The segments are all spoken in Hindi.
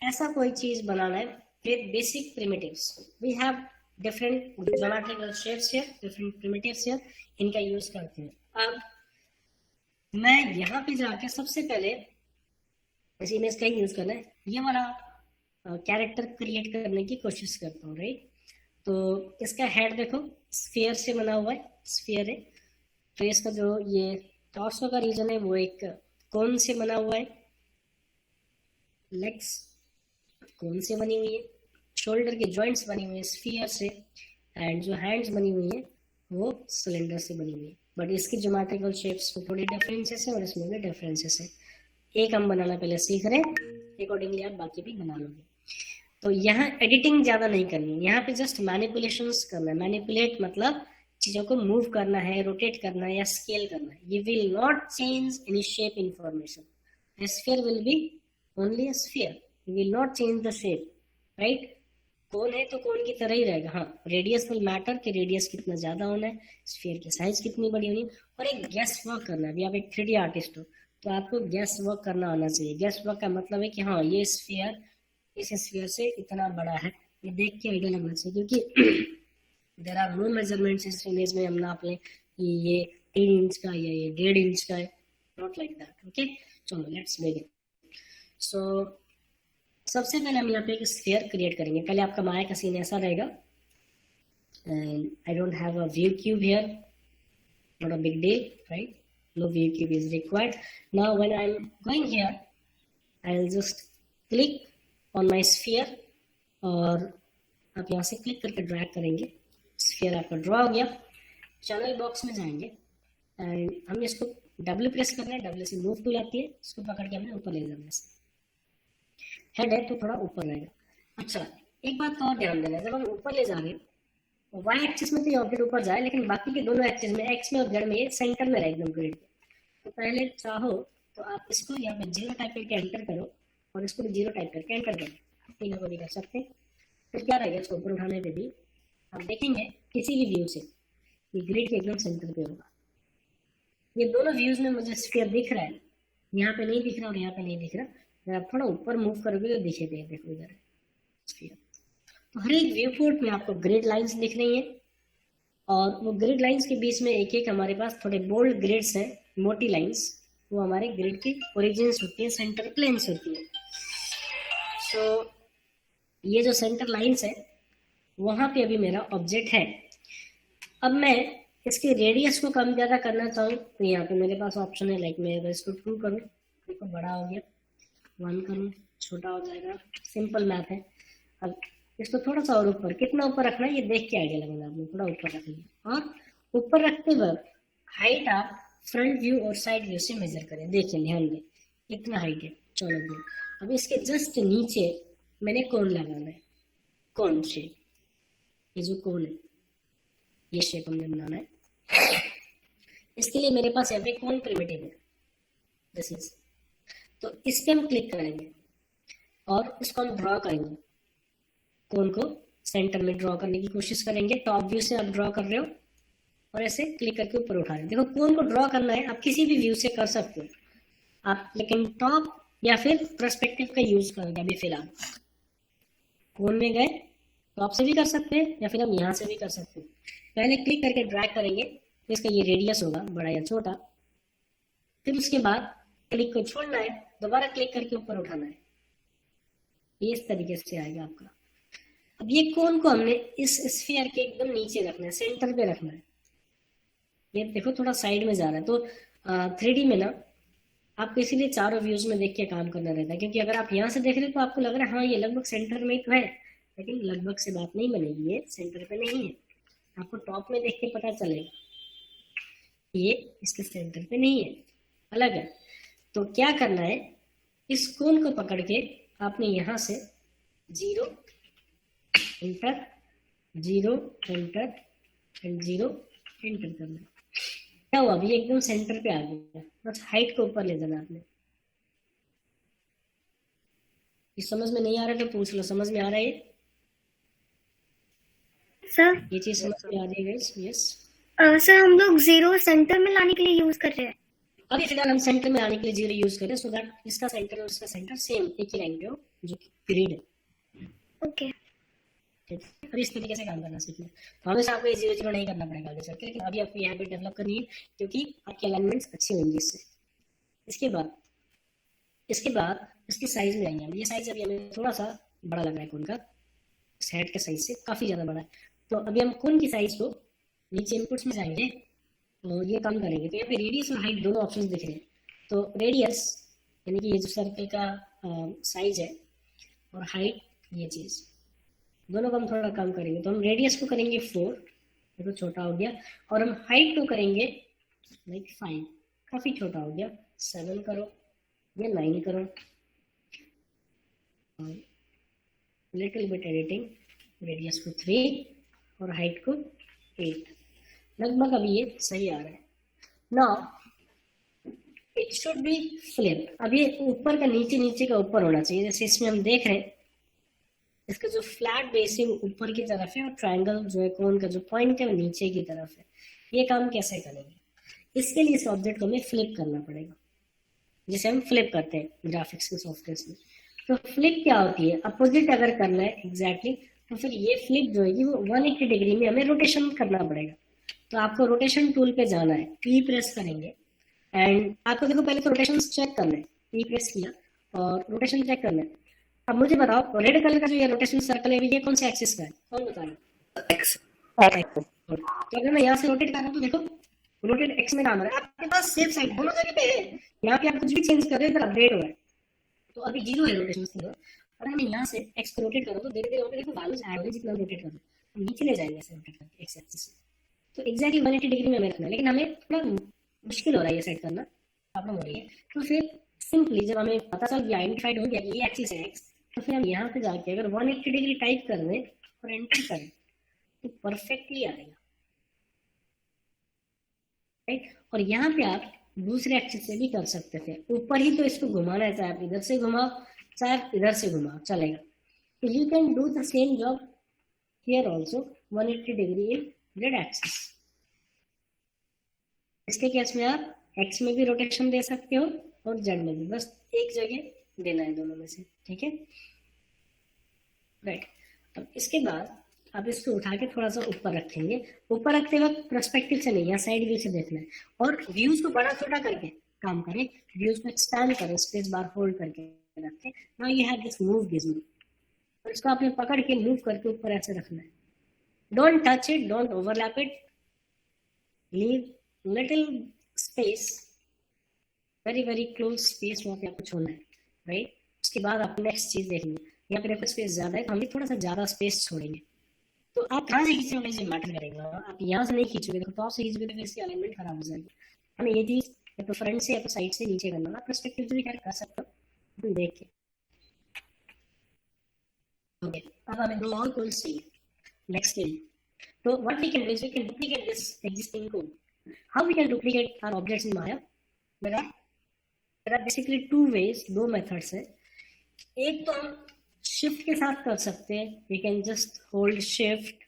ऐसा कोई चीज बनाना है with basic primitives. We have different geometrical shapes here, different primitives here. इनका यूज करते हैं। अब मैं यहाँ पे जाके सबसे पहले इस इमेज का यूज करना है, ये वाला कैरेक्टर क्रिएट करने की कोशिश करता हूँ, राइट। तो इसका हेड देखो स्फीयर से बना हुआ है, स्फीयर है। तो इसका जो ये टॉर्सो का रीजन है वो एक कोन से बना हुआ है, लेग्स कोन से बनी हुई है, शोल्डर के जॉइंट्स बनी हुई है स्फीयर से, एंड जो हैंड्स बनी हुई है वो सिलेंडर से बनी हुई है। बट इसकी ज्योमेट्रिकल शेप्स में थोड़ी डिफरेंसेस है और इसमें भी डिफरेंसेस है। एक हम बनाना पहले सीख रहे हैं, अकॉर्डिंगली आप बाकी भी बना लोगे। तो यहाँ एडिटिंग ज़्यादा नहीं करनी है, यहाँ पे जस्ट मैनिपुलेशंस करना है। मैनिपुलेट मतलब चीज़ों को मूव करना है, रोटेट करना है या स्केल करना है। ये will not change any shape information. Sphere will be only a sphere, will not change the shape, right. Cone है तो कोन की तरह ही रहेगा। हाँ, रेडियस विल मैटर कि रेडियस कितना ज़्यादा होना है, स्फीयर की साइज कितनी बड़ी होनी है। और एक गैस वर्क करना है। अभी आप एक 3D आर्टिस्ट हो तो आपको गैस वर्क करना आना चाहिए। गैस वर्क का मतलब है कि हाँ ये स्फीयर इस स्फीयर से इतना बड़ा है, ये देख के आइडिया लगना चाहिए। क्योंकि देयर आर नो मेजरमेंट्स इस इमेज में, हम नाप लें कि ये 3 इंच का या ये 1.5 इंच का है, नॉट लाइक दैट। ओके, चलो लेट्स बिगिन। सो सबसे पहले हम यहाँ पे एक स्फीयर क्रिएट करेंगे। पहले आपका माया का सीन ऐसा रहेगा, and I don't have a view cube here, not a big deal, right. No view cube is required. Now when I'm going here, I'll just click on my sphere, और आप यहाँ से क्लिक करके ड्रैग करेंगे, स्फीयर आपका ड्रॉ हो गया। चैनल बॉक्स में जाएंगे एंड हम इसको W प्रेस करना है, W से मूव टूल आती है, इसको पकड़ के हमने ऊपर ले जाना है। हेड है तो थोड़ा ऊपर रहेगा। अच्छा, एक बात और ध्यान देना, जब हम ऊपर ले जा रहे हैं वाई एक्सिस में तो ये ऑब्जेक्ट ऊपर जाए, लेकिन बाकी के दोनों एक्सिस में, एक्स में और जेड में, ये सेंटर में रहे एकदम ग्रिड के। तो पहले चाहो तो आप इसको यहाँ पे 0 टाइप करके एंटर करो और इसको भी 0 टाइप करके एंटर करो, तीनों को भी कर सकते हैं। तो क्या रहेगा, इसको ऊपर उठाने पे भी आप देखेंगे किसी भी व्यू से ये ग्रिड के एकदम सेंटर पे होगा। ये दोनों व्यूज में मुझे स्फीयर दिख रहा है, यहाँ पे नहीं दिख रहा और यहाँ पे नहीं दिख रहा। अगर आप थोड़ा ऊपर मूव करोगे तो दिखेगा, देखो इधर स्फीयर। तो हर एक व्यू पोर्ट में आपको ग्रिड लाइंस दिख रही हैं, और वो ग्रिड लाइंस के बीच में एक एक हमारे पास थोड़े बोल्ड ग्रिड्स हैं, मोटी लाइंस, वो हमारे ग्रिड की ओरिजिन्स होती है, सेंटर प्लेन्स होती है। सो ये जो सेंटर लाइंस है वहाँ पे अभी मेरा ऑब्जेक्ट है। अब मैं इसके रेडियस को कम ज़्यादा करना चाहूँ तो यहाँ पे मेरे पास ऑप्शन है, लाइक मैं अगर इसको 2 करूँ, देखो बड़ा हो गया, 1 करूँ छोटा हो जाएगा, सिंपल मैथ है। अब इसको थोड़ा सा और ऊपर, कितना ऊपर रखना है ये देख के आइडिया लगेगा आपने, थोड़ा ऊपर रखिए। और ऊपर रखते वक्त हाइट आप फ्रंट व्यू और साइड व्यू से मेजर करें, देखिए ध्यान दें कितना हाइट है, 14 व्यू। अब इसके जस्ट नीचे मैंने कोन लगाना है, कोन शेप, ये जो कोन है ये शेप हमने बनाना है। इसके लिए मेरे पास यहाँ पे कोन प्रिमिटिव है, दिस इज। तो इस पे हम क्लिक करेंगे और इसको हम ड्रॉ करेंगे, कोन को सेंटर में ड्रॉ करने की कोशिश करेंगे। टॉप व्यू से आप ड्रॉ कर रहे हो और ऐसे क्लिक करके ऊपर उठा रहे हो। देखो कोन को ड्रॉ करना है, आप किसी भी व्यू से कर सकते हो आप, लेकिन टॉप या फिर पर्सपेक्टिव का यूज करेंगे अभी फिलहाल। कोन में गए टॉप से भी कर सकते हैं या फिर हम यहाँ से भी कर सकते हैं। पहले क्लिक करके ड्रैग करेंगे तो इसका ये रेडियस होगा बड़ा या छोटा, फिर उसके बाद क्लिक को छोड़ना है, दोबारा क्लिक करके ऊपर उठाना है, ये इस तरीके से आएगा आपका। अब ये कोन को हमने इस स्फीयर के एकदम नीचे रखना है, सेंटर पे रखना है। ये देखो थोड़ा साइड में जा रहा है। तो 3D में ना आपको इसीलिए चारों व्यूज में देख के काम करना रहता है, क्योंकि अगर आप यहाँ से देख रहे हो तो आपको लग रहा है हाँ ये लगभग सेंटर में तो है, लेकिन लगभग से बात नहीं बनेगी, ये सेंटर पे नहीं है। आपको टॉप में देख के पता चलेगा ये इसके सेंटर पे नहीं है, अलग है। तो क्या करना है, इस कोन को पकड़ के आपने यहाँ से 0 एंटर, 0 एंटर एंड 0 एंटर करना। क्या हुआ, अभी एकदम सेंटर पे आ गया, बस हाइट को ऊपर ले जाना आपने। ये समझ में नहीं आ रहा तो पूछ लो, समझ में आ रहा है ये सर? ये चीज समझ में आ रही है गाइस? यस सर हम लोग 0 सेंटर में लाने के लिए यूज कर रहे हैं। अभी फिलहाल हम सेंटर में आने के लिए 0 यूज करें, सो दैट इसका सेंटर और इसका सेंटर सेम एक ही लाइन पे हो, जो कि पीरियड है। ओके ठीक है, अभी इस तरीके से काम करना सीखना है। तो हमेशा आपको ये 0 0 नहीं करना पड़ेगा आगे चल के, लेकिन अभी आपको ये हैबिट डेवलप करनी है, क्योंकि आपकी अलाइनमेंट्स अच्छी होंगी इससे। इसके बाद इसकी साइज में आएंगे हम। ये साइज अभी हमें थोड़ा सा बड़ा लग रहा है कोन का, सेट के साइज से काफ़ी ज़्यादा बड़ा है। तो अभी हम कोन की साइज को नीचे इनपुट्स में जाएंगे और ये काम करेंगे। तो यहाँ पे रेडियस और हाइट दोनों ऑप्शंस दिख रहे हैं। तो रेडियस यानी कि ये जो सर्कल का साइज है, और हाइट ये चीज़, दोनों का हम थोड़ा कम करेंगे। तो हम रेडियस को करेंगे 4, ये तो छोटा हो गया, और हम हाइट को करेंगे लाइक 5, काफ़ी छोटा हो गया, 7 करो या 9 करो। लिटिल बिट एडिटिंग, रेडियस को 3 और हाइट को 8, लगभग अभी ये सही आ रहा है। Now it should be flip. अब ये ऊपर का नीचे, नीचे का ऊपर होना चाहिए। जैसे इसमें हम देख रहे हैं, इसका जो फ्लैट बेस है वो ऊपर की तरफ है, और ट्रायंगल जो है कोन का जो पॉइंट है वो नीचे की तरफ है। ये काम कैसे करेंगे? इसके लिए इस ऑब्जेक्ट को हमें फ्लिप करना पड़ेगा, जिसे हम फ्लिप करते हैं ग्राफिक्स के सॉफ्टवेयर में। तो फ्लिप क्या होती है? अपोजिट अगर करना है एग्जैक्टली, तो फिर ये फ्लिप जो है वो 180 डिग्री में हमें रोटेशन करना पड़ेगा। तो आपको रोटेशन टूल पे जाना है, पी प्रेस करेंगे, एंड आपको देखो पहले तो रोटेशन चेक करना है। पी प्रेस किया और रोटेशन चेक करना है। अब मुझे बताओ, रेड कलर का जो ये रोटेशन सर्कल है ये कौन से एक्सिस का है? कौन बताएगा? एक्स। तो अगर मैं यहाँ से रोटेट कर रहा हूँ तो देखो रोटेट एक्स में काम है। आपके पास सेफ साइड दोनों जगह पे है, यहाँ पे आप कुछ भी चेंज कर रहे हो इधर अपडेट हुआ है। तो अभी 0 है रोटेशन की। अगर मैं यहाँ से एक्स को रोटेट करूँ तो धीरे धीरे होकर देखो वैल्यूज ऐड होगी। जितना रोटेट करूँ हम नीचे ले जाएंगे ऐसे रोटेट करके एक्स एक्सिस से। तो एग्जैक्टली 180 डिग्री में हमें रखना है, लेकिन हमें थोड़ा मुश्किल हो रहा है ये सेट करना, प्रॉब्लम हो रही है। तो फिर सिंपली जब हमें पता चल गया, आइडेंटिफाइड हो गया कि ये एक्सिस है एक्स, तो फिर हम यहाँ पे जाके अगर 180 डिग्री टाइप कर दें और एंटर करें तो परफेक्टली आएगा, राइट। और यहाँ पे आप दूसरे एक्सिस से भी कर सकते थे। ऊपर ही तो इसको घुमाना है, चाहे आप इधर से घुमाओ चाहे आप इधर से घुमाओ, चलेगा। तो you can do the same job here also 180 degree in Z axis. इसके केस में आप एक्स में भी रोटेशन दे सकते हो और जेड में भी, बस एक जगह देना है दोनों में से, ठीक है, राइट। अब इसके बाद आप इसको उठा के थोड़ा सा ऊपर रखेंगे। ऊपर रखते वक्त पर्सपेक्टिव से नहीं, यहाँ साइड व्यू से देखना है। और व्यूज को बड़ा छोटा करके काम करें, व्यूज को एक्सपैंड करें, स्पेस बार होल्ड करके रखें। Now you have this move Gizmo, और इसको आपने पकड़ के मूव करके ऊपर ऐसे रखना है। Don't touch it, don't overlap it, leave little space, very very close space वहाँ पे आपको छोड़ना है, राइट। उसके बाद आप नेक्स्ट चीज देखेंगे, यहाँ पे देखो स्पेस ज्यादा है तो हम भी थोड़ा सा ज्यादा स्पेस छोड़ेंगे। तो आप कहाँ से खींचोगे ये मैटर करेगा। आप यहाँ से नहीं खींचोगे, देखो टॉप से खींचोगे तो इसकी अलाइनमेंट खराब हो जाएगी। हमें ये चीज या तो फ्रंट से या तो साइड से नीचे करना, आप पर्सपेक्टिव से भी कर सकते हो देख के। ओके, अब हमें दो और कोड्स चाहिए नेक्स्ट थिंग। तो what we can do is we can duplicate this existing code. How we can duplicate our objects in Maya? There are basically two ways, दो मेथड्स है। एक तो हम शिफ्ट के साथ कर सकते हैं। We can just hold shift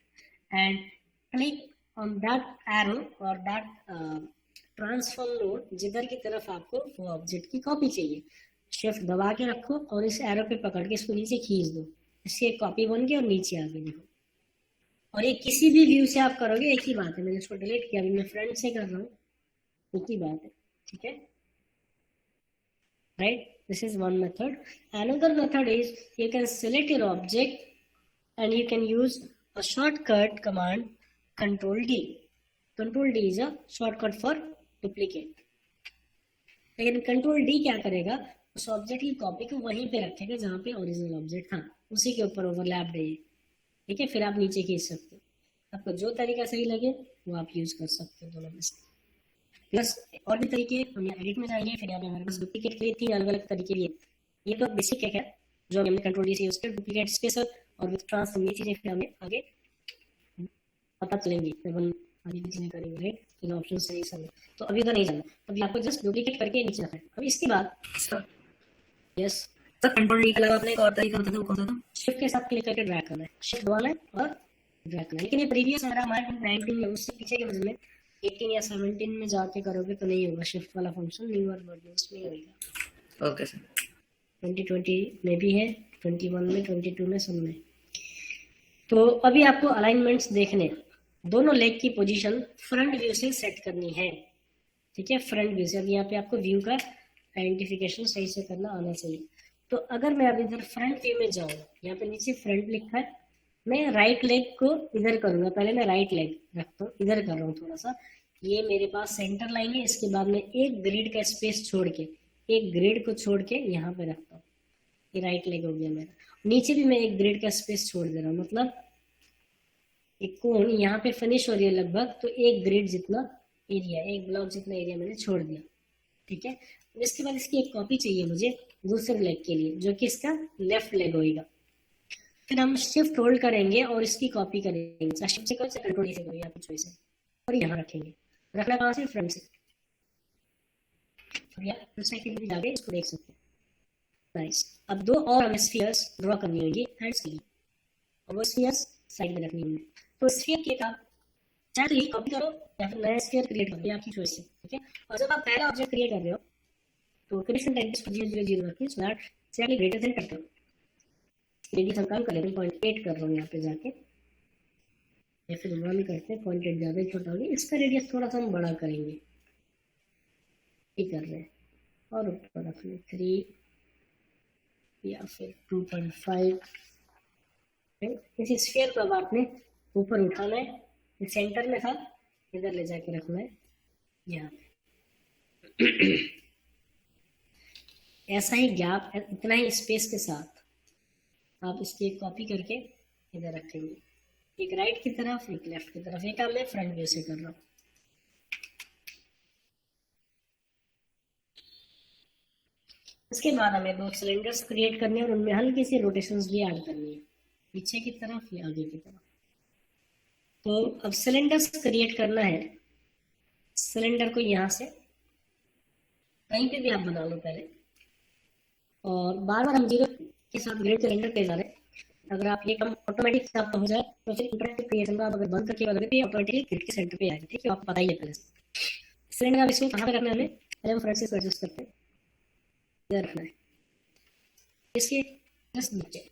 and click on that arrow और दैट ट्रांसफॉर्म नोड, जिधर की तरफ आपको वो ऑब्जेक्ट की कॉपी चाहिए। शिफ्ट दबा के रखो और इस एरो पे पकड़ के इसको नीचे खींच दो, इसकी एक कॉपी बन गई और नीचे आ गई, देखो। और ये किसी भी व्यू से आप करोगे एक ही बात है। मैंने इसको डिलीट किया, अभी मैं फ्रंट से कर रहा हूँ, एक ही बात है, ठीक है, right? This is one method. Another method is you can select your object and you can use a shortcut command Control D. Control D is a shortcut for duplicate. लेकिन Control D क्या करेगा, उस ऑब्जेक्ट की कॉपी को वहीं पे रखेगा जहाँ पे ओरिजिनल ऑब्जेक्ट था, उसी के ऊपर ओवरलैप है, ठीक है। फिर आप नीचे खींच सकते हो, आपको जो तरीका सही लगे वो आप यूज कर सकते हो दोनों में से। प्लस और भी तरीके, हम यहाँ एडिट में जाएंगे, फिर यहाँ पे हमारे पास डुप्लीकेट के लिए 3 अलग अलग तरीके लिए। ये तो बेसिक है जो हमने कंट्रोल डी से यूज किया, डुप्लीकेट्स के साथ और विद ट्रांसफॉर्म, ये चीजें फिर हमें आगे पता चलेंगी जब हम आगे की चीजें करेंगे, राइट। इन ऑप्शन सही सब, तो अभी तो नहीं जाना, अभी आपको जस्ट डुप्लीकेट करके नीचे रखना है। अब इसके बाद यस सर कंट्रोल डी के अलावा आपने एक और तरीका बताया, वो कौन सा था? शिफ्ट के साथ क्लिक करके ड्रैग करना है, शिफ्ट दबाना है और ड्रैग करना है। लेकिन ये प्रीवियस हमारा 19 है, उससे पीछे के वजह में 18 या 17 में जाके करोगे तो नहीं होगा शिफ्ट वाला फंक्शन, न्यूअर वर्जन्स में होगा। Okay sir. 2020 में भी है, 21 में, 22 में, सब में। तो अभी आपको अलाइनमेंट्स देखने हैं। दोनों लेग की पोजीशन फ्रंट व्यू से सेट करनी है, ठीक है, फ्रंट व्यू से। अब यहाँ पे आपको व्यू का आइडेंटिफिकेशन सही से करना आना चाहिए। तो अगर मैं अब इधर फ्रंट व्यू में जाऊँ, यहाँ पे नीचे फ्रंट लिखा है, मैं राइट लेग को इधर करूंगा। पहले मैं राइट लेग रखता हूँ, इधर कर रहा हूँ थोड़ा सा। ये मेरे पास सेंटर लाइन है, इसके बाद में एक ग्रिड का स्पेस छोड़ के, एक ग्रिड को छोड़ के यहाँ पे रखता हूँ। ये राइट लेग हो गया मेरा। नीचे भी मैं एक ग्रिड का स्पेस छोड़ दे रहा हूँ, मतलब एक कोण यहाँ पे फिनिश हो रही है लगभग, तो एक ग्रिड जितना एरिया, एक ब्लॉक जितना एरिया मैंने छोड़ दिया, ठीक है। इसके बाद इसकी एक कॉपी चाहिए मुझे दूसरे लेग के लिए, जो कि इसका लेफ्ट लेग होगा। फिर हम शिफ्ट होल्ड करेंगे और इसकी कॉपी करेंगे, शिफ्ट से कौन से कंट्रोल से करेंगे आपकी चॉइस है, और यहाँ रखेंगे। रखना कहाँ से, फ्रंट से। सेकंड में जाके इसको देख सकते हैं। नाइस। अब दो और हमें स्फीयर्स ड्रॉ करनी होगी हैंड्स के लिए, और वो स्फीयर्स साइड में रखनी होंगी। तो स्फीयर के आप चाहे तो ये कॉपी करो या फिर नया स्फीयर क्रिएट करो, ये आपकी चॉइस है, ठीक है। और जब आप पहला ऑब्जेक्ट क्रिएट कर रहे हो तो क्रिएशन टाइम को 0 रखिए, so that exactly greater than करते हो। रेडियस हम कम कर लेते हैं, 0.8 कर रहा हूँ यहाँ पे जाके, या फिर 1 करते हैं, 0.8 ज़्यादा छोटा होगी। इसका रेडियस थोड़ा सा हम बड़ा करेंगे, ये कर रहे हैं, और ऊपर रख लें 3 या फिर 2.5। इस स्फीयर को अब आपने ऊपर उठाना है, सेंटर में था, इधर ले जाके रखना है यहाँ पे। ऐसा ही गैप, इतना ही स्पेस के साथ आप इसकी एक कॉपी करके इधर रखेंगे, एक राइट की तरफ, एक लेफ्ट की तरफ। ये काम मैं फ्रंट व्यू से कर रहा हूँ। इसके बाद हमें दो सिलेंडर्स क्रिएट करने हैं और उनमें हल्की सी रोटेशंस भी ऐड करनी है, पीछे की तरफ या आगे की तरफ। तो अब सिलेंडर्स क्रिएट करना है। सिलेंडर को यहाँ से कहीं पे भी आप बना लो पहले, और बार बार हम 0 के साथ ग्रेड सिलेंडर पे जा रहे हैं। अगर आप ये काम ऑटोमेटिक आपका हो जाए तो फिर इंटरेक्टिव क्रिएशन का आप अगर बंद करके बदले तो ऑटोमेटिकली ग्रिड के सेंटर पे आएगा, ठीक है। आपको पता ही है पहले से। सिलेंडर आप इसको कहाँ पे रखना है, हमें पहले हम फ्रंट से एडजस्ट करते हैं, इधर रखना है, इसके जस्ट नीचे।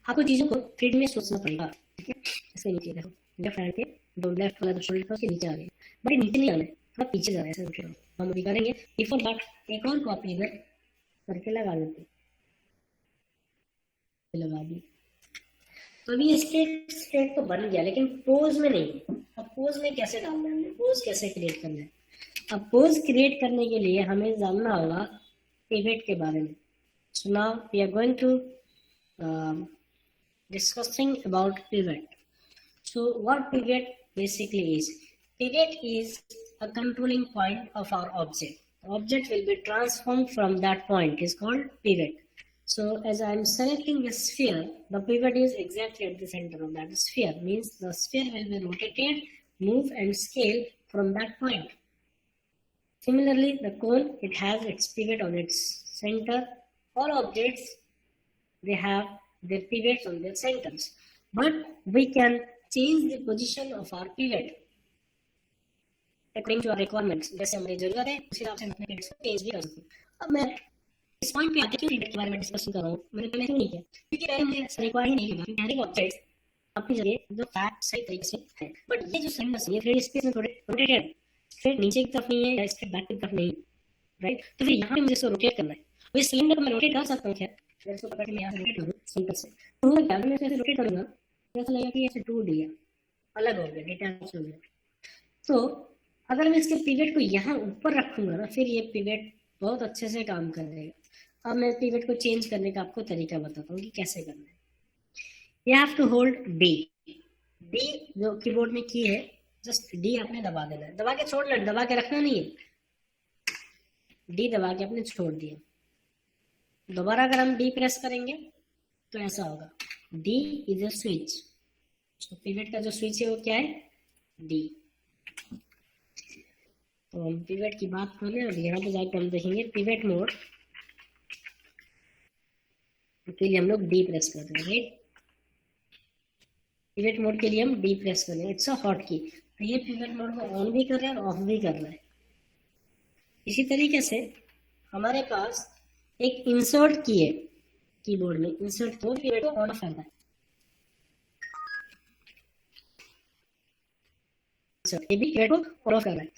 आपको चीज़ों को 3D में सोचना पड़ेगा, ठीक है। इसके नीचे देखो, लेफ्ट हैंड के दो लेफ्ट वाला जो शोल्डर था उसके नीचे आ गया, बट नीचे नहीं आना है, थोड़ा पीछे जा रहा है, ऐसे उठ रहा है। हम अभी करेंगे बिफोर दैट एक और कॉपी इधर करके लगा लेते हैं, लगा दी। तो अभी स्टेट तो बन गया, लेकिन पोज में नहीं। अब पोज में कैसे डालना है, पोज कैसे क्रिएट करना है। अब पोज क्रिएट करने के लिए हमें जानना होगा पिवट के बारे में। So now we are going to discussing about pivot. So what pivot basically is? Pivot is a controlling point of our object. The object will be transformed from that point, is called pivot. So as I am selecting a sphere, the pivot is exactly at the center of that sphere, means the sphere will be rotated, move and scale from that point. Similarly, the cone, it has its pivot on its center. All objects, they have their pivots on their centers, but we can change the position of our pivot according to our requirements. जैसे हमें जरूरत है उस हिसाब से हम अपने pivots को चेंज भी कर सकते हैं। अब मैं इस पॉइंट पे आके क्यों pivot के बारे में डिस्कशन कर रहा हूँ, मैंने पहले क्यों नहीं किया, क्योंकि पहले मुझे रिक्वायर ही नहीं लगा, क्योंकि हर एक ऑब्जेक्ट अपनी जगह जो फैक्ट सही तरीके से है। बट ये जो सिलेंडर्स है थोड़े स्पेस में थोड़े रोटेटेड, फिर नीचे की तरफ नहीं है या इसके बैक की तरफ नहीं, राइट। तो फिर यहाँ पे मुझे इसको रोटेट करना है। तो इस सिलेंडर को मैं रोटेट कर सकता हूँ, क्या इसको पकड़ के मैं यहाँ से रोटेट करूँ सेंटर से, तो होगा क्या, मैं ऐसे रोटेट करूँगा तो ऐसा लगेगा कि ऐसे टूट गया, अलग हो गया, डिटैच हो गया। तो अगर मैं इसके पिवट को यहाँ ऊपर रखूंगा ना, फिर ये पिवट बहुत अच्छे से काम करेगा। अब मैं पिवट को चेंज करने का आपको तरीका बताता हूँ कि कैसे करना है। You have to hold D. D जो कीबोर्ड में की है, जस्ट डी आपने दबा देना है, दबा के छोड़ना, दबा के रखना नहीं है, डी दबा के आपने छोड़ दिया। दोबारा अगर हम डी प्रेस करेंगे तो ऐसा होगा, डी इज अ स्विच। तो पिवट का जो स्विच है वो क्या है, डी। तो हम पिवट की बात कर रहे हैं और यहाँ पे जाकर हम देखेंगे पिवट मोड के लिए हम लोग डी प्रेस कर रहे हैं, राइट। पिवट मोड के लिए हम डी प्रेस कर रहे हैं, इट्स अ हॉट की। तो ये पिवट मोड को ऑन भी कर रहा है और ऑफ भी कर रहा है। इसी तरीके से हमारे पास एक इंसर्ट की है, कीबोर्ड में इंसर्ट तो पिवट को ऑन करना है, ये भी पिवट को ऑन कर रहा है।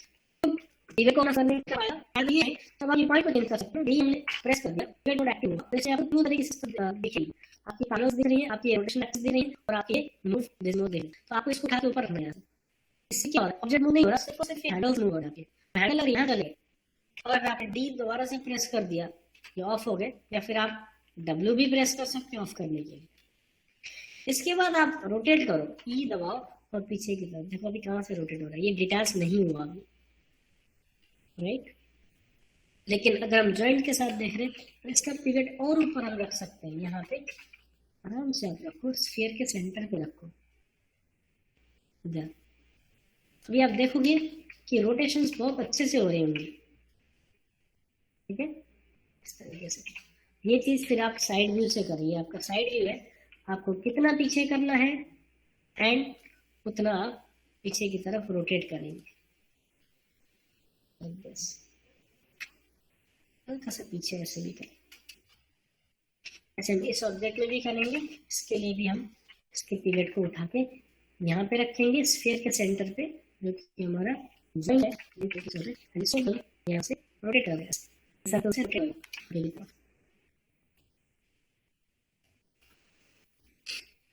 पिवट को ऑन करने का फायदा ये है, तब आप ये पॉइंट को चेंज कर सकते हो। डी प्रेस कर दिया, पिवट मोड एक्टिव होगा। जैसे आपको दो तरीके से दिखेगी, आपकी पैनल्स दिख रही है, आपकी रोटेशन एक्सिस दिख रही है और आपके मूव दिस मूव दिख रही है। तो आपको इसको उठा के ऊपर रखना है। इससे क्या हो रहा है, ऑब्जेक्ट मूव नहीं हो रहा, सिर्फ और सिर्फ हैंडल्स मूव हो रहे हैं। हैंडल अगर यहाँ डले और आपने डी दोबारा से प्रेस कर दिया, ये ऑफ हो गए, या फिर आप डब्ल्यू भी प्रेस कर सकते हैं ऑफ करने के लिए। इसके बाद आप रोटेट करो, ई दबाओ और पीछे की तरफ देखो अभी कहाँ से रोटेट हो रहा है, ये डिटैच नहीं हुआ अभी, राइट। लेकिन अगर हम जॉइंट के साथ देख रहे हैं तो इसका पिवट और ऊपर हम रख सकते हैं। यहाँ पे आराम से आप रखो, स्फीयर के सेंटर पे रखो इधर। अभी आप देखोगे कि रोटेशंस बहुत अच्छे से हो रही होंगी, ठीक है, इस तरीके से। ये चीज फिर आप साइड व्यू से करिए। आपका साइड व्यू है, आपको कितना पीछे करना है एंड उतना आप पीछे की तरफ रोटेट करेंगे, हल्का सा पीछे ऐसे भी करें। ऐसे हम इस ऑब्जेक्ट में भी करेंगे। इसके लिए भी हम इसके पिवट को उठा के यहाँ पे रखेंगे स्फीयर के सेंटर पे, जो कि हमारा जॉइंट है, यहाँ से रोटेट कर रहे हैं,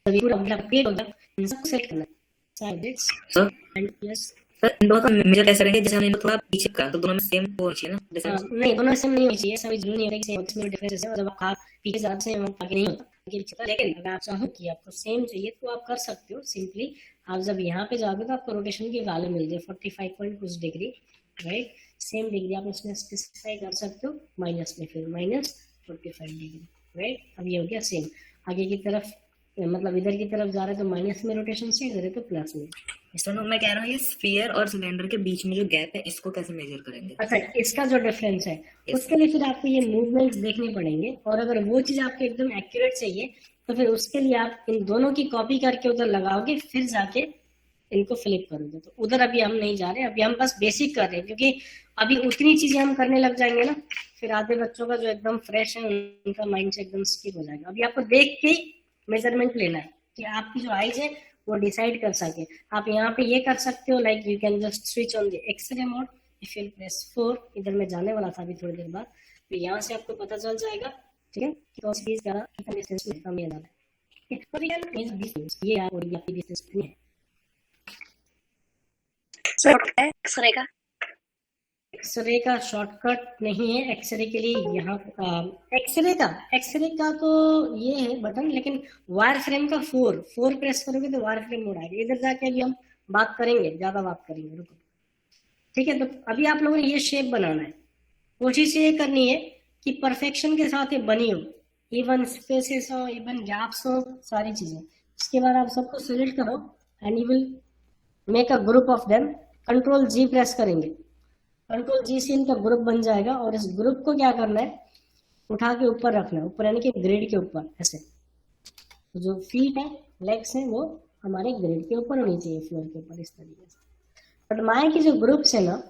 अभी पूरा अपडेट होगा, इन सबको सेट करना है साइड्स एंड प्लस। सर इन दोनों का मेजर कैसे करेंगे, जैसे हमने थोड़ा पीछे का तो दोनों में सेम होना चाहिए ना, जैसे नहीं दोनों सेम नहीं होनी चाहिए, सब जरूरी नहीं होता कि सेम इसमें डिफरेंस है। मतलब आप पीछे ज्यादा से आगे नहीं होता, लेकिन अगर आप चाहो कि आपको सेम चाहिए तो आप कर सकते हो। सिंपली आप जब यहाँ पे जाओगे तो आपको रोटेशन की वैल्यू मिल जाए 45 पॉइंट कुछ डिग्री, राइट। सेम डिग्री आप इसमें स्पेसिफाई कर सकते हो माइनस में, फिर -45 डिग्री, राइट। अब ये हो गया सेम। आगे की तरफ मतलब इधर की तरफ जा रहा है तो माइनस में रोटेशन से, इधर है तो प्लस में। इसमें मैं कह रहा हूँ ये स्फीयर और सिलेंडर के बीच में जो गैप है इसको कैसे मेजर करेंगे। अच्छा, इसका जो डिफरेंस है उसके लिए फिर आपको ये मूवमेंट्स देखने पड़ेंगे, और अगर वो चीज आपको एकदम एक्यूरेट चाहिए तो फिर उसके लिए आप इन दोनों की कॉपी करके उधर लगाओगे, फिर जाके इनको फ्लिप करोगे। तो उधर अभी हम नहीं जा रहे, अभी हम बस बेसिक कर रहे हैं, क्योंकि अभी उतनी चीजें हम करने लग जाएंगे ना, फिर आधे बच्चों का जो एकदम फ्रेश है उनका माइंड से एकदम स्किप हो जाएगा। अभी आपको देख के मेजरमेंट लेना है कि आपकी जो आइज है वो डिसाइड कर सके। आप यहाँ पे ये कर सकते हो, like you can just switch on the x ray mode if you press 4। इधर मैं जाने वाला था अभी थोड़ी देर बाद, तो यहाँ से आपको पता चल जाएगा, ठीक है, कि कौन सी चीज का कितना डिस्टेंस में कम या ज्यादा है। तो वी कैन मेजर डिस्टेंस, ये आपकी डिस्टेंस कितनी है सर एक्सरे का। एक्सरे का शॉर्टकट नहीं है एक्सरे के लिए। यहाँ एक्सरे का तो ये है बटन, लेकिन वायर फ्रेम का 4 प्रेस करोगे तो वायर फ्रेम मोड आएगा। इधर जाके अभी हम बात करेंगे, ज्यादा बात करेंगे, रुको, ठीक है। तो अभी आप लोगों ने ये शेप बनाना है, कोशिश ये करनी है कि परफेक्शन के साथ ये बनी हो, इवन स्पेसेस हो, इवन गैप्स हो, सारी चीजें। इसके बाद आप सबको सिलेक्ट करो and you will make a group of them. Control G press करेंगे, कंट्रोल जी से इनका ग्रुप बन जाएगा, और इस ग्रुप को क्या करना है, उठा के ऊपर रखना है, ऊपर यानी कि ग्रिड के ऊपर ऐसे। तो जो फीट है, लेग्स है, वो हमारे ग्रिड के ऊपर होनी चाहिए, फ्लोर के ऊपर, इस तरीके से। बट माया की जो ग्रुप्स है ना,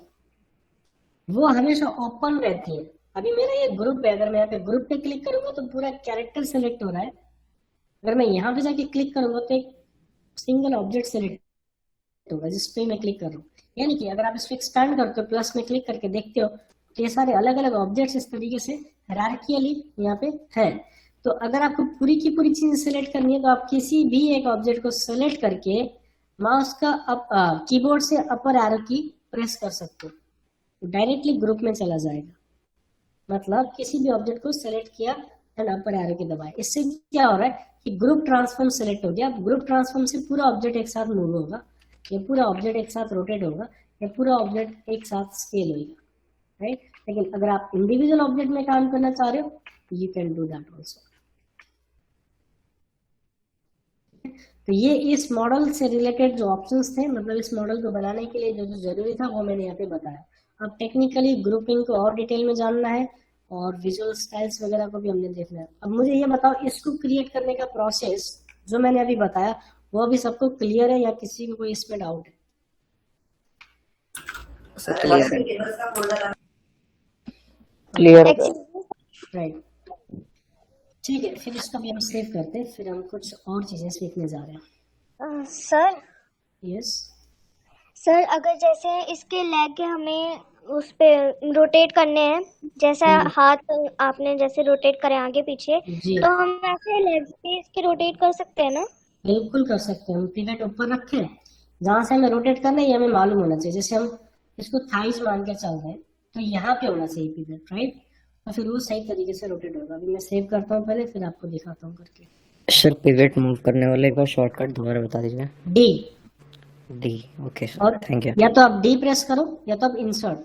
वो हमेशा ओपन रहती है। अभी मेरा ये ग्रुप है, अगर मैं यहाँ पे ग्रुप पे क्लिक करूंगा तो पूरा कैरेक्टर सेलेक्ट हो रहा है। अगर मैं यहाँ पे जाके क्लिक करूंगा तो एक सिंगल ऑब्जेक्ट सेलेक्ट होगा जिस पे मैं क्लिक कर रहा हूँ। यानी कि अगर आप इसको एक्सपैंड करते हो, प्लस में क्लिक करके देखते हो तो ये सारे अलग अलग ऑब्जेक्ट्स इस तरीके से हायरार्किकली यहाँ पे है। तो अगर आपको पूरी की पूरी चीज सेलेक्ट करनी है तो आप किसी भी एक ऑब्जेक्ट को सेलेक्ट करके माउस का कीबोर्ड से अपर एरो की प्रेस कर सकते हो, डायरेक्टली ग्रुप में चला जाएगा। मतलब किसी भी ऑब्जेक्ट को सेलेक्ट किया एंड अपर एरो की दबाए। इससे क्या हो रहा है कि ग्रुप ट्रांसफॉर्म सेलेक्ट हो गया। ग्रुप ट्रांसफॉर्म से पूरा ऑब्जेक्ट एक साथ मूव होगा, ये पूरा ऑब्जेक्ट एक साथ रोटेट होगा, ये पूरा ऑब्जेक्ट एक साथ स्केल होगा, राइट। लेकिन अगर आप इंडिविजुअल ऑब्जेक्ट में काम करना चाह रहे हो you can do that also. तो ये इस मॉडल से रिलेटेड जो ऑप्शंस थे, मतलब इस मॉडल को बनाने के लिए जो जो जरूरी था वो मैंने यहाँ पे बताया। अब टेक्निकली ग्रुपिंग को और डिटेल में जानना है और विजुअल स्टाइल्स वगैरह को भी हमने देखना है। अब मुझे ये बताओ, इसको क्रिएट करने का प्रोसेस जो मैंने अभी बताया वो अभी सबको क्लियर है या किसी को कोई इसमें डाउट है? Clear right. ठीक है, फिर इसको भी हम सेव करते हैं, फिर हम कुछ और चीजें सीखने जा रहे हैं। Sir yes. सर अगर जैसे इसके लेग हमें उस पे रोटेट करने हैं, जैसा हाथ आपने जैसे रोटेट करे आगे पीछे, जी तो हम ऐसे लेग्स भी इसके रोटेट कर सकते हैं ना? बिल्कुल कर सकते हैं। हम पिवट ऊपर रखें, जहां से हमें रोटेट करना है ये हमें मालूम होना चाहिए। जैसे हम इसको थाइज मान के चल रहे हैं तो यहाँ पे होना चाहिए पिवट, राइट? तो फिर वो सही तरीके से रोटेट होगा। अभी मैं सेव करता हूँ पहले, फिर आपको दिखाता हूँ करके। सर पिवट मूव करने वाले एक बार शॉर्टकट दोबारा बता दीजिए। D, D. ओके और सर, थैंक यू। या तो आप डी प्रेस करो या तो आप इंसर्ट,